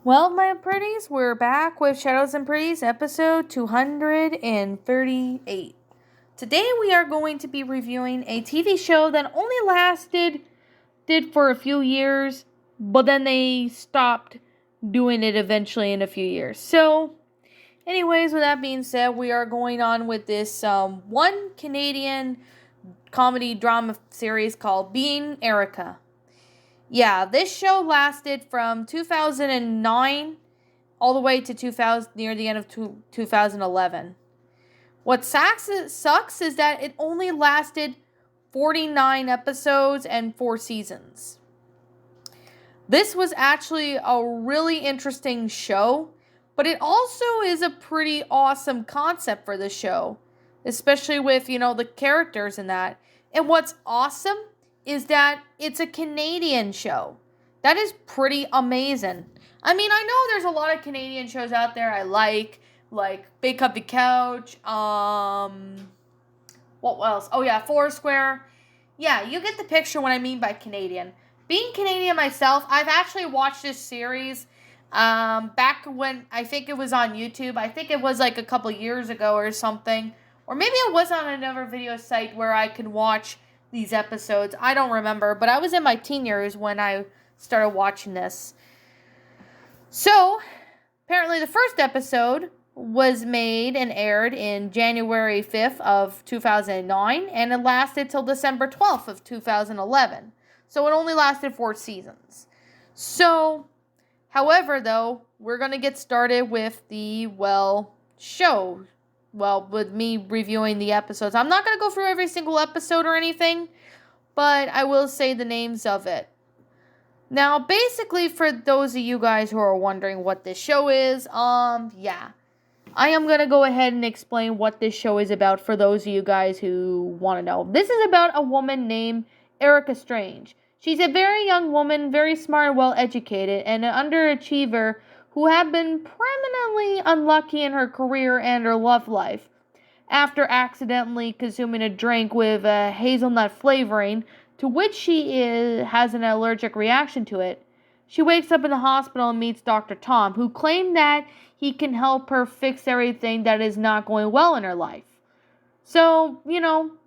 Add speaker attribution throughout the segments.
Speaker 1: Well, my pretties, we're back with Shadows and Pretties, episode 238. Today we are going to be reviewing a TV show that only did for a few years, but then they stopped doing it eventually in a few years. So, anyways, with that being said, we are going on with this one Canadian comedy drama series called Being Erica. Yeah, this show lasted from 2009 all the way to 2000, near the end of 2011. What sucks is that it only lasted 49 episodes and 4 seasons. This was actually a really interesting show, but it also is a pretty awesome concept for the show, especially with, the characters in that. And what's awesome is that it's a Canadian show. That is pretty amazing. I mean, I know there's a lot of Canadian shows out there I like Big Comfy Couch, what else? Oh yeah, Foursquare. Yeah, you get the picture what I mean by Canadian. Being Canadian myself, I've actually watched this series back when I think it was on YouTube. I think it was like a couple years ago or something. Or maybe it was on another video site where I could watch these episodes. I don't remember, but I was in my teen years when I started watching this. So, apparently the first episode was made and aired in January 5th of 2009, and it lasted till December 12th of 2011. So it only lasted 4 seasons. So, however, though, we're going to get started with the, show. Well, with me reviewing the episodes. I'm not going to go through every single episode or anything, but I will say the names of it. Now, basically, for those of you guys who are wondering what this show is, I am going to go ahead and explain what this show is about for those of you guys who want to know. This is about a woman named Erica Strange. She's a very young woman, very smart and well educated, and an underachiever who had been permanently unlucky in her career and her love life. After accidentally consuming a drink with a hazelnut flavoring, to which has an allergic reaction to it, she wakes up in the hospital and meets Dr. Tom, who claimed that he can help her fix everything that is not going well in her life. So,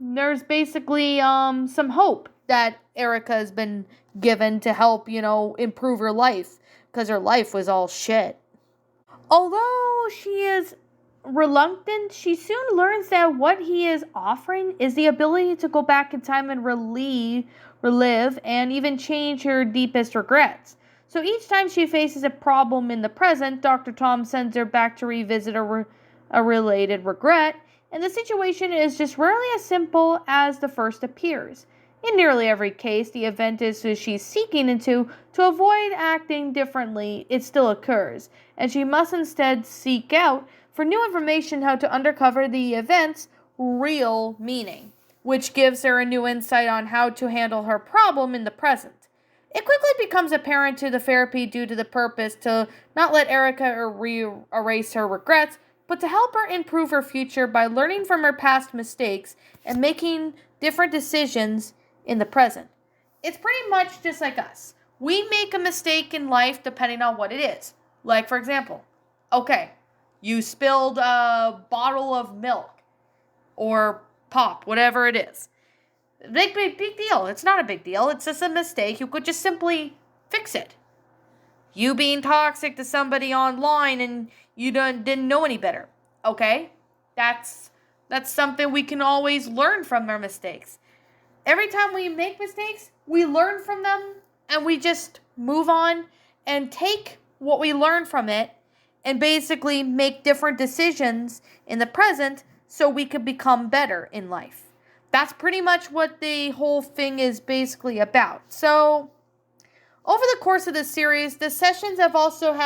Speaker 1: there's basically some hope that Erica has been given to help, improve her life, because her life was all shit. Although she is reluctant, she soon learns that what he is offering is the ability to go back in time and relive, and even change her deepest regrets. So each time she faces a problem in the present, Dr. Tom sends her back to revisit a related regret, and the situation is just rarely as simple as the first appears. In nearly every case, the event is she's seeking into to avoid acting differently, it still occurs, and she must instead seek out for new information how to uncover the event's real meaning, which gives her a new insight on how to handle her problem in the present. It quickly becomes apparent to the therapy due to the purpose to not let Erica erase her regrets, but to help her improve her future by learning from her past mistakes and making different decisions in the present. It's pretty much just like us. We make a mistake in life depending on what it is. Like, for example, okay, you spilled a bottle of milk or pop, whatever it is. Big deal. It's not a big deal. It's just a mistake. You could just simply fix it. You being toxic to somebody online and you didn't know any better. Okay? That's something we can always learn from our mistakes. Every time we make mistakes, we learn from them and we just move on and take what we learn from it and basically make different decisions in the present so we could become better in life. That's pretty much what the whole thing is basically about. So, over the course of the series, the sessions have also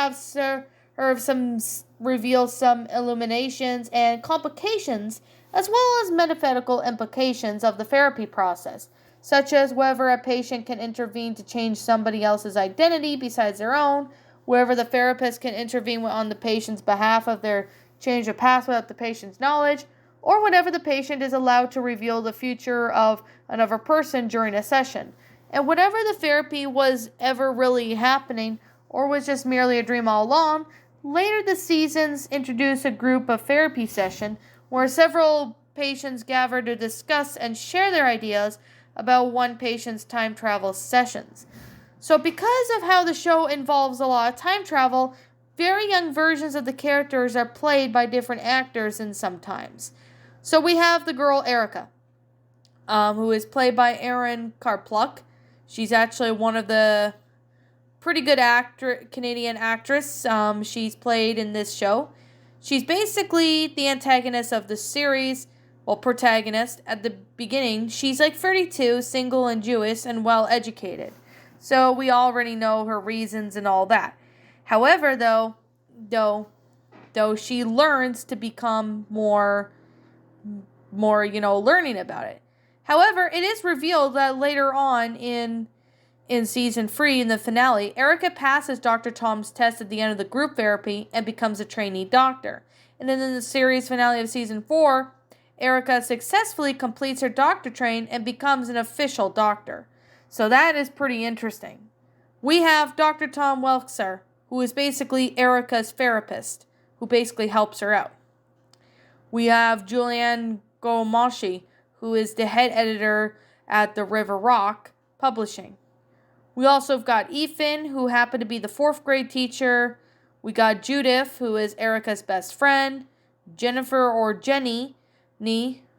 Speaker 1: revealed some illuminations and complications, as well as metaphysical implications of the therapy process, such as whether a patient can intervene to change somebody else's identity besides their own, whether the therapist can intervene on the patient's behalf of their change of past without the patient's knowledge, or whenever the patient is allowed to reveal the future of another person during a session. And whenever the therapy was ever really happening, or was just merely a dream all along. Later the seasons introduced a group of therapy session where several patients gather to discuss and share their ideas about one patient's time travel sessions. So because of how the show involves a lot of time travel, very young versions of the characters are played by different actors and sometimes. So we have the girl Erica, who is played by Erin Carpluck. She's actually one of the pretty good Canadian actress. She's played in this show. She's basically the antagonist of the series. Well, protagonist at the beginning. She's like 32, single and Jewish, and well educated. So we already know her reasons and all that. However, though she learns to become more, learning about it. However, it is revealed that later on in season 3, in the finale, Erica passes Dr. Tom's test at the end of the group therapy and becomes a trainee doctor. And then in the series finale of season 4, Erica successfully completes her doctor train and becomes an official doctor. So that is pretty interesting. We have Dr. Tom Welkser, who is basically Erica's therapist, who basically helps her out. We have Julianne Gomashi, who is the head editor at the River Rock Publishing. We also have got Ethan, who happened to be the 4th grade teacher. We got Judith, who is Erica's best friend. Jennifer, or Jenny,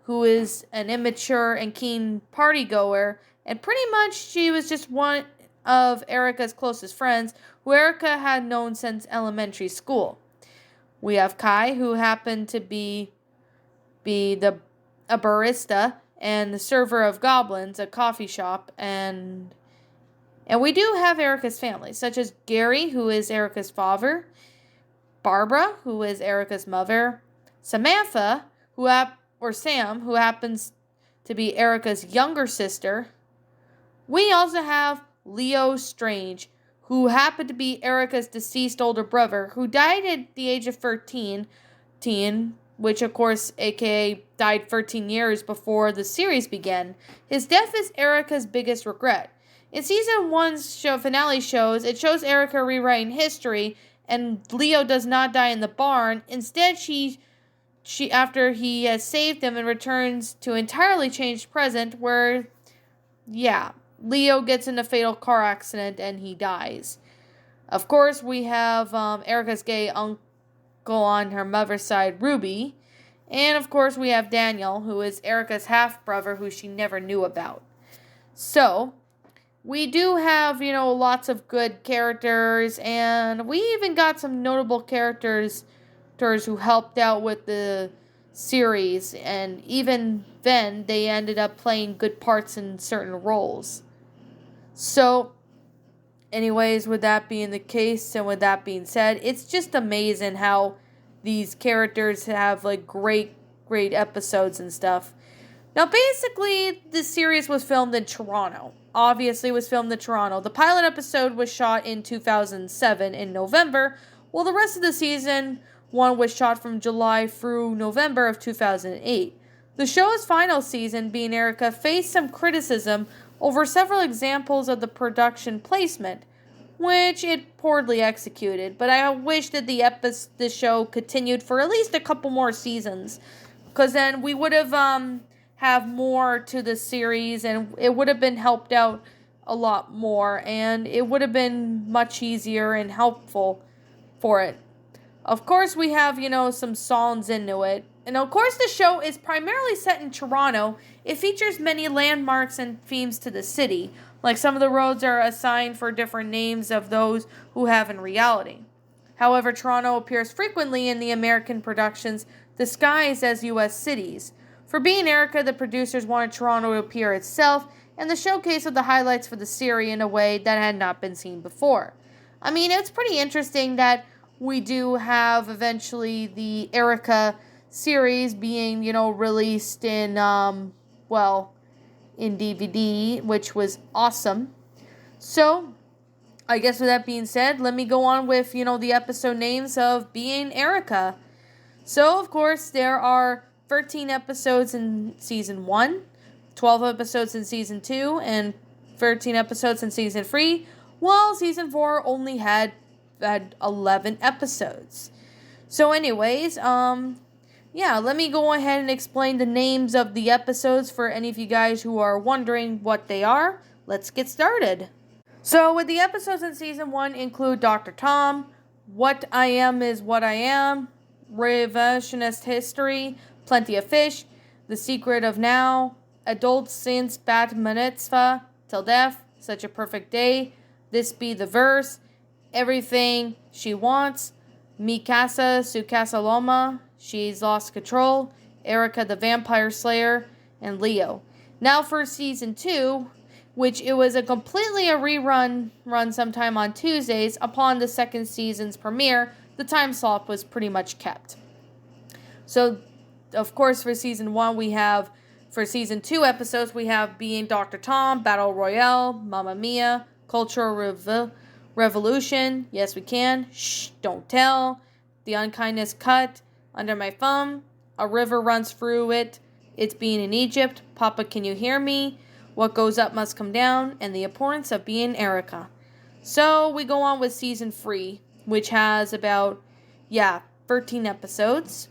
Speaker 1: who is an immature and keen party goer. And pretty much she was just one of Erica's closest friends, who Erica had known since elementary school. We have Kai, who happened to be a barista and the server of Goblins, a coffee shop, and we do have Erica's family, such as Gary, who is Erica's father, Barbara, who is Erica's mother, Samantha, Sam, who happens to be Erica's younger sister. We also have Leo Strange, who happened to be Erica's deceased older brother, who died at the age of 13, which of course, aka died 13 years before the series began. His death is Erica's biggest regret. In season 1's finale it shows Erica rewriting history, and Leo does not die in the barn. Instead, she after he has saved them and returns to entirely changed present, where, Leo gets in a fatal car accident and he dies. Of course, we have Erica's gay uncle on her mother's side, Ruby. And of course, we have Daniel, who is Erica's half-brother, who she never knew about. So, we do have, lots of good characters, and we even got some notable characters who helped out with the series, and even then, they ended up playing good parts in certain roles. So, anyways, with that being the case, and with that being said, it's just amazing how these characters have, great episodes and stuff. Now, basically, this series was filmed in Toronto. Obviously, it was filmed in Toronto. The pilot episode was shot in 2007 in November, while the rest of the season 1 was shot from July through November of 2008. The show's final season, being Erica, faced some criticism over several examples of the production placement, which it poorly executed, but I wish that the show continued for at least a couple more seasons, because then we would have more to the series, and it would have been helped out a lot more, and it would have been much easier and helpful for it. Of course, we have, some songs into it. And of course, the show is primarily set in Toronto. It features many landmarks and themes to the city. Like, some of the roads are assigned for different names of those who have in reality. However, Toronto appears frequently in the American productions disguised as U.S. cities. For being Erica, the producers wanted Toronto to appear itself, and the showcase of the highlights for the series in a way that had not been seen before. I mean, it's pretty interesting that we do have eventually the Erica series being, released in, in DVD, which was awesome. So, I guess with that being said, let me go on with, the episode names of being Erica. So, of course, there are 13 episodes in season 1, 12 episodes in season 2, and 13 episodes in season 3, while season 4 only had had 11 episodes. So anyways, yeah, let me go ahead and explain the names of the episodes for any of you guys who are wondering what they are. Let's get started. So, with the episodes in season 1 include Dr. Tom, What I Am is What I Am, Revisionist History, Plenty of Fish, The Secret of Now, Adult Sins Bat Mitzvah, Till Death, Such a Perfect Day, This Be the Verse, Everything She Wants, Mi Casa, Su Casa Loma, She's Lost Control, Erica the Vampire Slayer, and Leo. Now for season 2, which it was a rerun sometime on Tuesdays. Upon the second season's premiere, the time slot was pretty much kept. So, of course, for season 1, for season 2 episodes, we have Being Dr. Tom, Battle Royale, Mamma Mia, Cultural Revolution, Yes We Can, Shh, Don't Tell, The Unkindness Cut, Under My Thumb, A River Runs Through It, It's Being in Egypt, Papa Can You Hear Me, What Goes Up Must Come Down, and The Importance of Being Erica. So we go on with season 3, which has about, 13 episodes,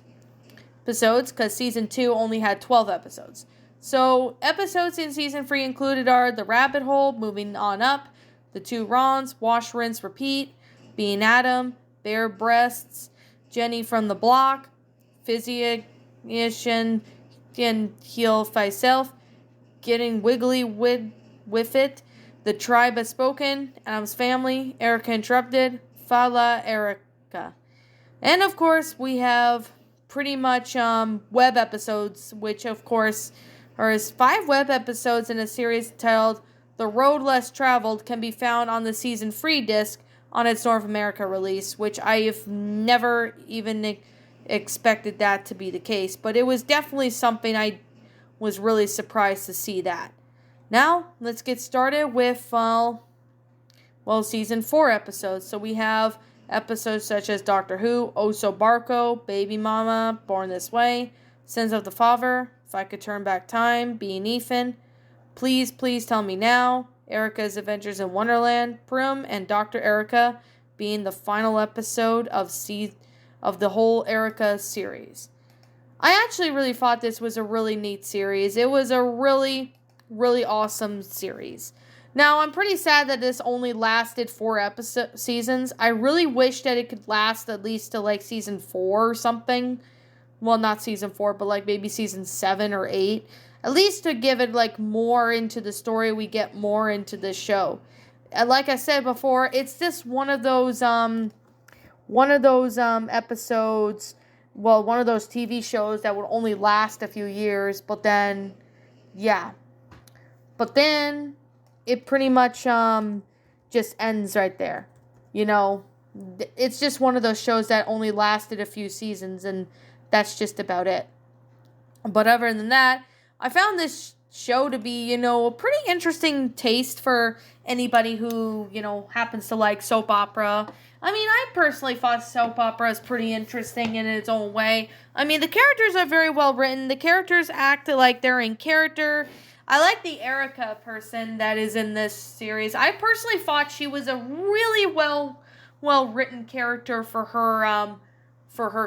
Speaker 1: because season 2 only had 12 episodes. So episodes in season 3 included are The Rabbit Hole, Moving On Up, The Two Rons, Wash, Rinse, Repeat, Being Adam, Bare Breasts, Jenny from the Block, Physiician, and Heal Thyself, Getting Wiggly with It, The Tribe Has Spoken, Adam's Family, Erica Interrupted, Fala Erica. And of course, we have pretty much web episodes, which of course are 5 web episodes in a series titled The Road Less Traveled, can be found on the season 3 disc on its North America release, which I have never even expected that to be the case. But it was definitely something I was really surprised to see that. Now, let's get started with, season 4 episodes. So we have episodes such as Doctor Who, Oso Barco, Baby Mama, Born This Way, Sins of the Father, If I Could Turn Back Time, Being Ethan, Please, Please Tell Me Now, Erica's Adventures in Wonderland, Prim, and Dr. Erica being the final episode of the whole Erica series. I actually really thought this was a really neat series. It was a really, really awesome series. Now, I'm pretty sad that this only lasted 4 seasons. I really wish that it could last at least to season 4 or something. Well, not season 4, but maybe season 7 or 8. At least to give it more into the story, we get more into the show. And like I said before, it's just one of those episodes, one of those TV shows that would only last a few years, but then it pretty much just ends right there. It's just one of those shows that only lasted a few seasons, and that's just about it. But other than that, I found this show to be, a pretty interesting taste for anybody who, happens to like soap opera. I mean, I personally thought soap opera is pretty interesting in its own way. I mean, the characters are very well written. The characters act like they're in character. I like the Erica person that is in this series. I personally thought she was a really well written character for her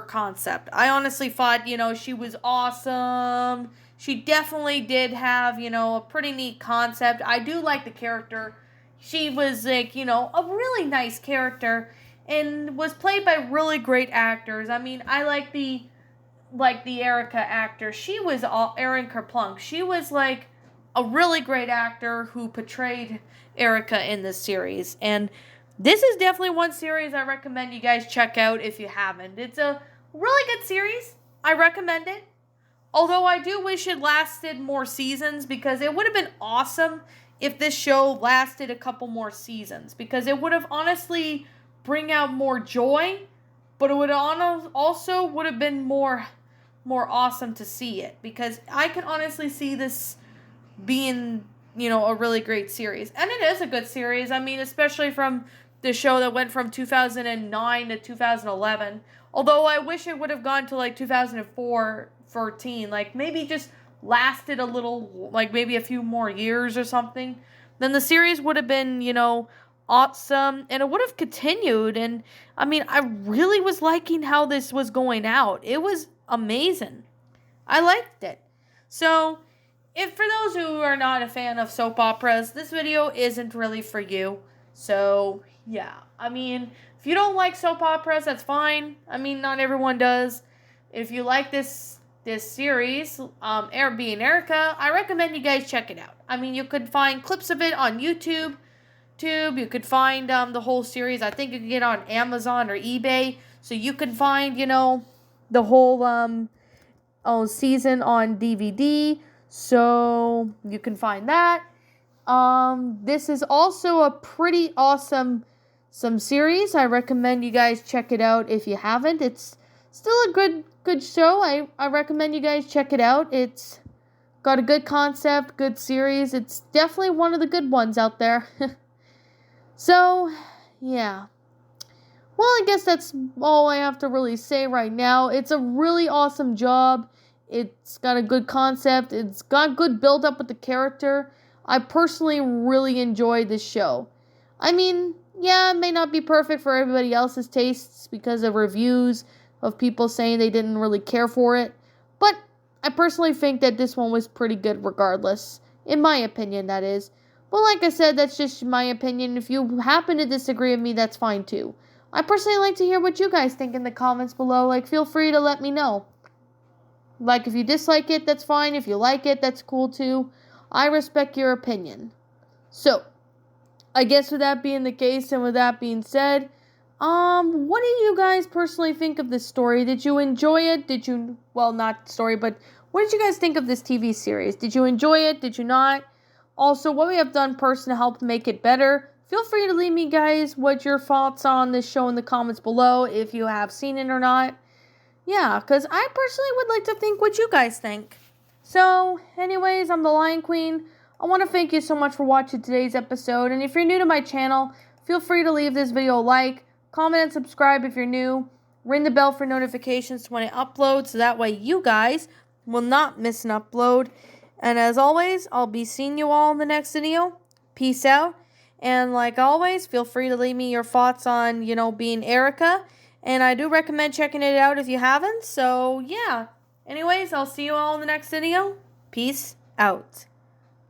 Speaker 1: concept. I honestly thought, she was awesome. She definitely did have, a pretty neat concept. I do like the character. She was a really nice character and was played by really great actors. I mean, I like the Erica actor. She was Erin Kerplunk. She was a really great actor who portrayed Erica in this series. And this is definitely one series I recommend you guys check out if you haven't. It's a really good series. I recommend it. Although I do wish it lasted more seasons, because it would have been awesome if this show lasted a couple more seasons, because it would have honestly bring out more joy, but it would also would have been more awesome to see it, because I can honestly see this being, a really great series. And it is a good series. I mean, especially from the show that went from 2009 to 2011. Although I wish it would have gone to 2014, maybe just lasted a little, maybe a few more years or something. Then the series would have been, awesome, and it would have continued. And I mean, I really was liking how this was going out. It was amazing. I liked it. So, if for those who are not a fan of soap operas, this video isn't really for you. So, yeah. I mean, if you don't like soap operas, that's fine. I mean, not everyone does. If you like this series, being Erica, I recommend you guys check it out. I mean, you could find clips of it on YouTube. You could find the whole series. I think you can get on Amazon or eBay. So you can find, the whole season on DVD. So you can find that. This is also a pretty awesome series. I recommend you guys check it out if you haven't. It's still a good show. I recommend you guys check it out. It's got a good concept, good series. It's definitely one of the good ones out there. So, yeah. Well, I guess that's all I have to really say right now. It's a really awesome job. It's got a good concept. It's got good build up with the character. I personally really enjoyed this show. I mean, yeah, it may not be perfect for everybody else's tastes because of reviews of people saying they didn't really care for it. But I personally think that this one was pretty good regardless. In my opinion, that is. But like I said, that's just my opinion. If you happen to disagree with me, that's fine too. I personally like to hear what you guys think in the comments below. Like, feel free to let me know. Like, if you dislike it, that's fine. If you like it, that's cool too. I respect your opinion. So, I guess with that being the case and with that being said, what do you guys personally think of this story? Did you enjoy it? Not story, but what did you guys think of this TV series? Did you enjoy it? Did you not? Also, what we have done personally to help make it better. Feel free to leave me, guys, what your thoughts on this show in the comments below, if you have seen it or not. Yeah, because I personally would like to think what you guys think. So, anyways, I'm the Lion Queen. I want to thank you so much for watching today's episode. And if you're new to my channel, feel free to leave this video a like, comment, and subscribe if you're new. Ring the bell for notifications when I upload, so that way you guys will not miss an upload. And as always, I'll be seeing you all in the next video. Peace out. And like always, feel free to leave me your thoughts on, being Erica. And I do recommend checking it out if you haven't. So, yeah. Anyways, I'll see you all in the next video. Peace out.